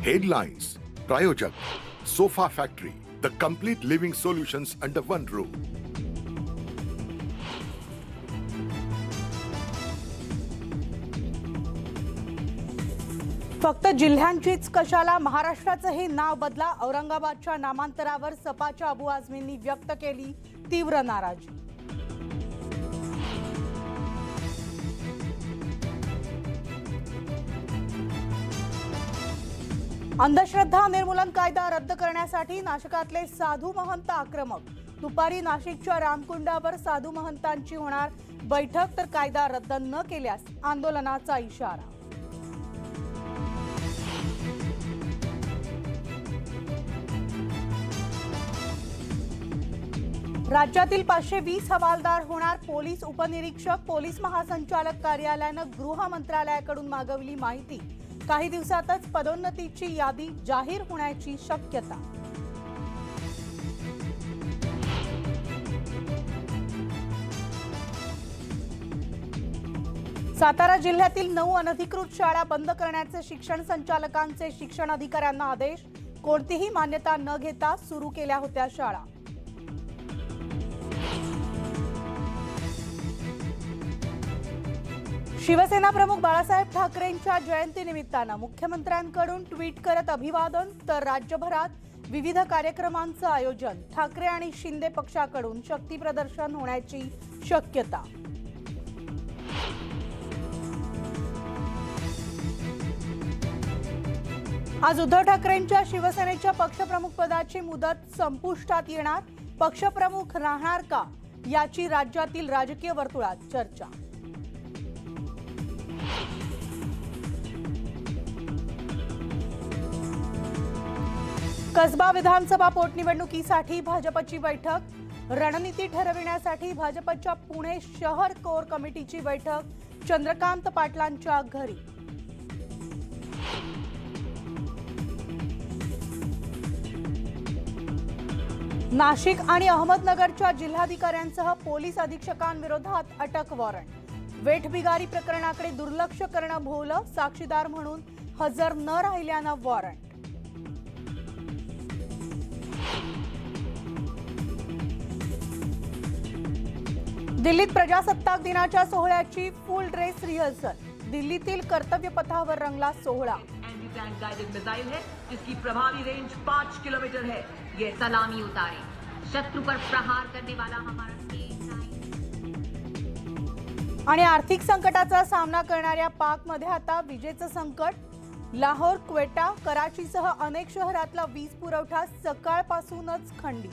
Headlines, Prayojak, Sofa Factory, the complete living solutions under one roof. फक्त जिल्ह्यांचीच कशाला महाराष्ट्राचं हे नाव बदला. औरंगाबादच्या नामांतरावर सपाच्या अबू आझमींनी व्यक्त केली तीव्र नाराजी. अंधश्रद्धा निर्मूलन कायदा रद्द करण्यासाठी नाशिकातले साधू महंत आक्रमक. दुपारी नाशिकच्या रामकुंडावर साधू महंतांची होणार बैठक, तर कायदा रद्द न केल्यास आंदोलनाचा इशारा. राज्यातील 520 हवालदार होणार पोलीस उपनिरीक्षक. पोलीस महासंचालक कार्यालयानं गृह मंत्रालयाकडून मागवली माहिती. काही दिवसातच पदोन्नतीची यादी जाहीर होण्याची शक्यता. सातारा जिल्ह्यातील 9 अनधिकृत शाळा बंद करण्याचे शिक्षण संचालकांचे शिक्षण अधिकाऱ्यांना आदेश. कोणतीही मान्यता न घेता सुरू केल्या होत्या शाळा. शिवसेना प्रमुख बाळासाहेब ठाकरेंच्या जयंतीनिमित्तानं मुख्यमंत्र्यांकडून ट्विट करत अभिवादन, तर राज्यभरात विविध कार्यक्रमांचं आयोजन. ठाकरे आणि शिंदे पक्षाकडून शक्ती प्रदर्शन होण्याची शक्यता. आज उद्धव ठाकरेंच्या शिवसेनेच्या पक्षप्रमुखपदाची मुदत संपुष्टात येणार. पक्षप्रमुख राहणार का, याची राज्यातील राजकीय वर्तुळात चर्चा. कसबा विधानसभा पोटनिवडणुकीसाठी भाजपची बैठक. रणनीती ठरविण्यासाठी भाजपच्या पुणे शहर कोर कमिटीची बैठक चंद्रकांत पाटलांच्या घरी. नाशिक आणि अहमदनगरच्या जिल्हाधिकाऱ्यांसह पोलीस अधीक्षकांविरोधात अटक वॉरंट. वेठबिगारी प्रकरणाकडे दुर्लक्ष करणं भोवलं. साक्षीदार म्हणून हजर न राहिल्यानं वॉरंट. दिल्लीत प्रजासत्ताक दिनाच्या सोहळ्याची फुल ड्रेस रिहर्सल. दिल्लीतील कर्तव्य पथावर रंगला सोहळा. टैंक गाइडेड मिसाइल है जिसकी प्रभावी रेंज 5 किलोमीटर है. ये सलामी उतारे, शत्रु पर प्रहार करने वाला हमारा आणि आर्थिक संकटाचा सामना करणाऱ्या पाकमध्ये आता विजेचं संकट. लाहोर, क्वेटा, कराचीसह अनेक शहरातला वीज पुरवठा सकाळपासूनच खंडित.